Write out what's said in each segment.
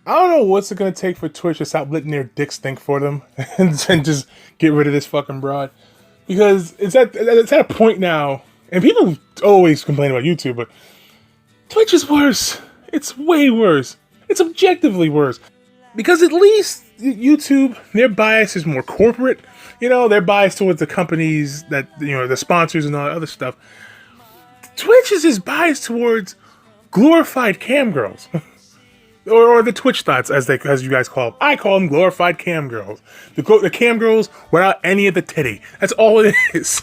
I don't know what's it gonna take for Twitch to stop letting their dicks think for them and just get rid of this fucking broad. Because it's at a point now, and people always complain about YouTube, but Twitch is worse. It's way worse. It's objectively worse. Because at least YouTube, their bias is more corporate. You know, they're biased towards the companies that, the sponsors and all that other stuff. Twitch is just biased towards glorified cam girls. or the Twitch thoughts, as you guys call them. I call them glorified cam girls. The cam girls without any of the titty. That's all it is.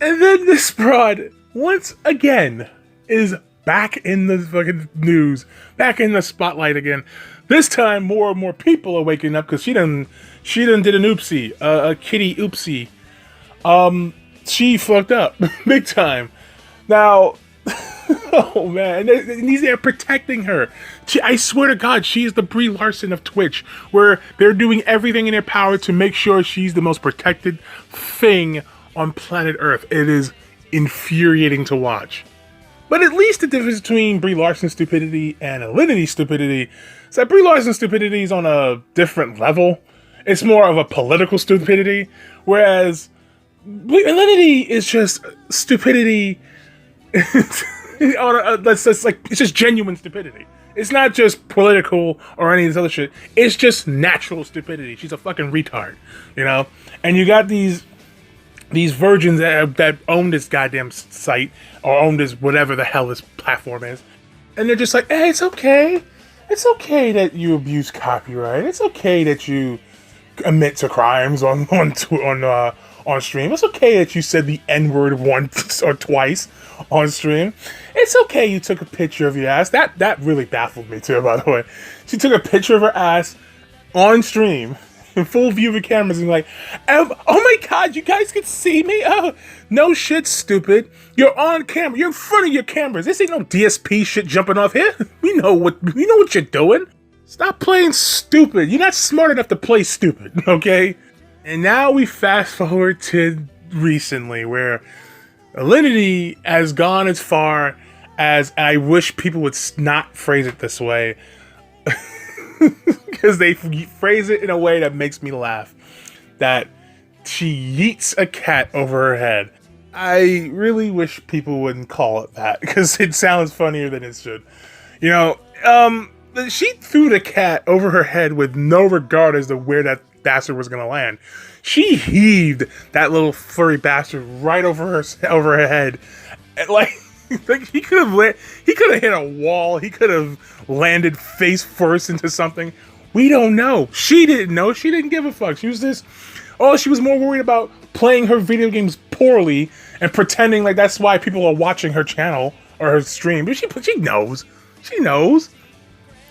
And then this broad, once again, is back in the fucking news, back in the spotlight again. This time, more and more people are waking up because she done did an oopsie, a kitty oopsie. She fucked up big time. Now, oh man, and he's there protecting her. I swear to God, she's the Brie Larson of Twitch, where they're doing everything in their power to make sure she's the most protected thing on planet Earth. It is infuriating to watch. But at least the difference between Brie Larson's stupidity and Alinity's stupidity is that Brie Larson's stupidity is on a different level. It's more of a political stupidity, whereas Alinity is just stupidity. It's just genuine stupidity. It's not just political or any of this other shit. It's just natural stupidity. She's a fucking retard, And you got these virgins that own this goddamn site or own this whatever the hell this platform is, and they're just like, hey, it's okay. It's okay that you abuse copyright. It's okay that you admit to crimes on stream. It's okay that you said the N-word once or twice on stream. It's okay you took a picture of your ass. That really baffled me too, by the way. She took a picture of her ass on stream in full view of the cameras and like, oh my God, you guys can see me? Oh, no shit, stupid. You're on camera. You're in front of your cameras. This ain't no DSP shit jumping off here. We know what you're doing. Stop playing stupid. You're not smart enough to play stupid, okay? And now we fast forward to recently where Alinity has gone as far as, and I wish people would not phrase it this way, because they phrase it in a way that makes me laugh, that she yeets a cat over her head. I really wish people wouldn't call it that, because it sounds funnier than it should. She threw the cat over her head with no regard as to where that bastard was going to land. She heaved that little furry bastard right over her head. And like he could have hit a wall. He could have landed face first into something. We don't know. She didn't know. She didn't give a fuck. She was more worried about playing her video games poorly and pretending like that's why people are watching her channel or her stream. But she knows. She knows.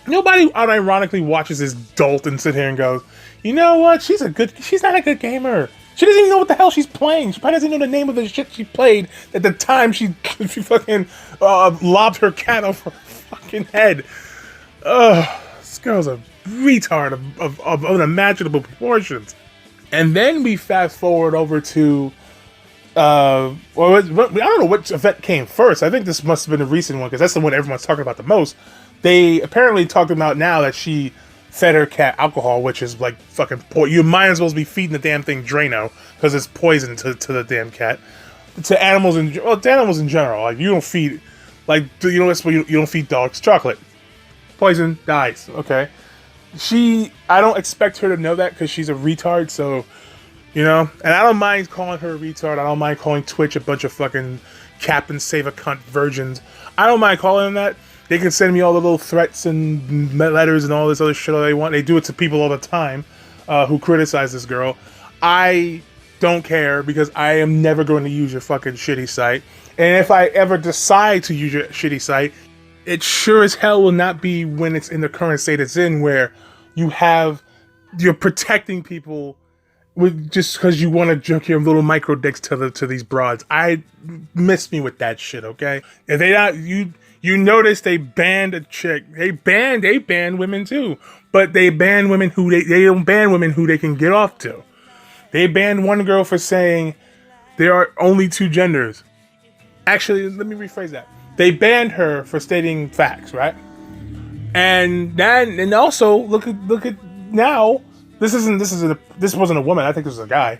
Nobody unironically watches this dolt and sit here and goes, you know what? She's not a good gamer. She doesn't even know what the hell she's playing. She probably doesn't know the name of the shit she played at the time she fucking lobbed her cat over her fucking head. This girl's a retard of unimaginable proportions. And then we fast forward over to, I don't know which event came first. I think this must have been a recent one because that's the one everyone's talking about the most. They apparently talked about now that she fed her cat alcohol, which is like fucking poison. You might as well be feeding the damn thing Drano because it's poison to the damn cat. To animals in general, like you don't feed, like you don't feed dogs chocolate. Poison dies. Okay, I don't expect her to know that because she's a retard. So, and I don't mind calling her a retard. I don't mind calling Twitch a bunch of fucking Captain Save a Cunt virgins. I don't mind calling them that. They can send me all the little threats and letters and all this other shit they want. They do it to people all the time who criticize this girl. I don't care because I am never going to use your fucking shitty site. And if I ever decide to use your shitty site, it sure as hell will not be when it's in the current state it's in, where you're protecting people with just because you want to jerk your little micro dicks to these broads. I miss me with that shit, okay? If they not you notice they banned a chick. They banned women too, but they ban women who they don't ban women who they can get off to. They banned one girl for saying there are only two genders. Actually, let me rephrase that. They banned her for stating facts, right? And also look at now. This wasn't a woman. I think this was a guy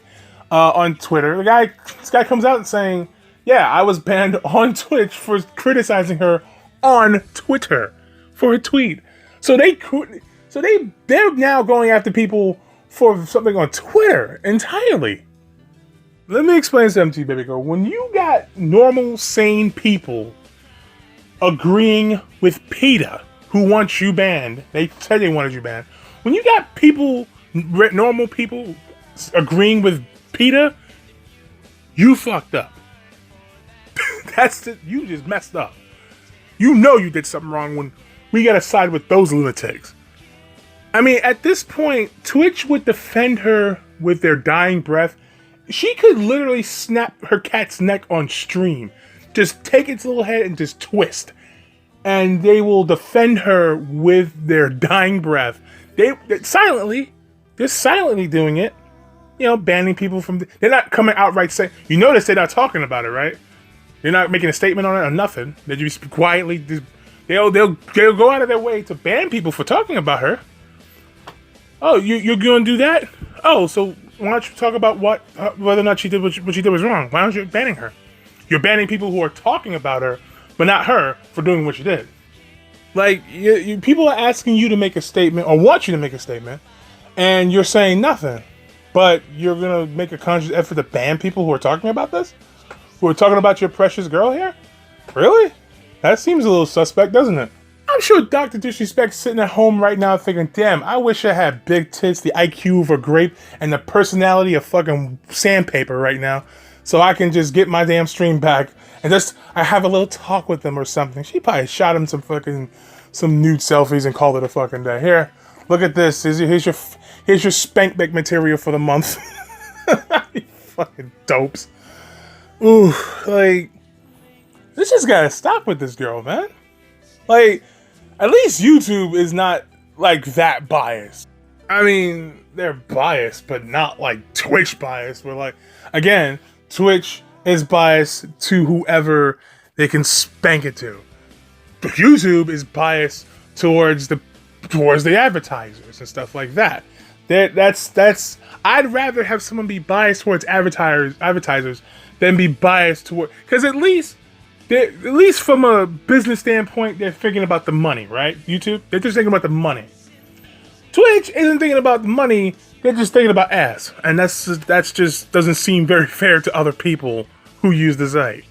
on Twitter. This guy comes out and saying, "Yeah, I was banned on Twitch for criticizing her on Twitter for a tweet." So they're now going after people for something on Twitter entirely. Let me explain something to you, baby girl. When you got normal, sane people agreeing with PETA, who wants you banned, they said they wanted you banned. When you got people, normal people, agreeing with PETA, you fucked up. You just messed up. You know you did something wrong when we gotta side with those lunatics. I mean, at this point, Twitch would defend her with their dying breath. She could literally snap her cat's neck on stream. Just take its little head and just twist. And they will defend her with their dying breath. They're silently doing it. You know, banning people from... They're not coming outright saying... You notice they're not talking about it, right? They're not making a statement on it or nothing. They just quietly... They'll go out of their way to ban people for talking about her. Oh, you're going to do that? Oh, so why don't you talk about whether or not she did what she did was wrong? Why aren't you banning her? You're banning people who are talking about her, but not her for doing what she did. Like, people are asking you to make a statement or want you to make a statement, and you're saying nothing. But you're going to make a conscious effort to ban people who are talking about this? Who are talking about your precious girl here? Really? That seems a little suspect, doesn't it? I'm sure Dr. Disrespect's sitting at home right now thinking, damn, I wish I had big tits, the IQ of a grape, and the personality of fucking sandpaper right now, so I can just get my damn stream back and I have a little talk with them or something. She probably shot him some nude selfies and called it a fucking day. Here, look at this. Here's your spank bank material for the month. You fucking dopes. Ooh, like, this just gotta stop with this girl, man. Like, at least YouTube is not, like, that biased. I mean, they're biased, but not, like, Twitch biased. Where, like, again, Twitch is biased to whoever they can spank it to. But YouTube is biased towards the advertisers and stuff like that. That's I'd rather have someone be biased towards advertisers than be biased toward, because at least from a business standpoint, they're thinking about the money, right? YouTube, they're just thinking about the money. Twitch isn't thinking about the money, they're just thinking about ass. And that's just doesn't seem very fair to other people who use the site.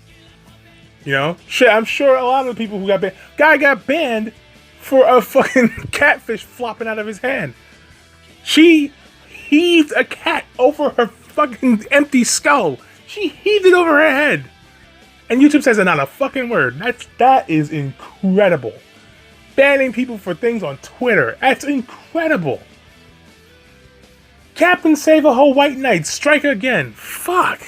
You know? Shit, I'm sure a lot of the people who got banned, guy got banned for a fucking catfish flopping out of his hand. She heaved a cat over her fucking empty skull. She heaved it over her head. And YouTube says not a fucking word. That is incredible. Banning people for things on Twitter. That's incredible. Captain Save a Whole White Knight. Strike again. Fuck.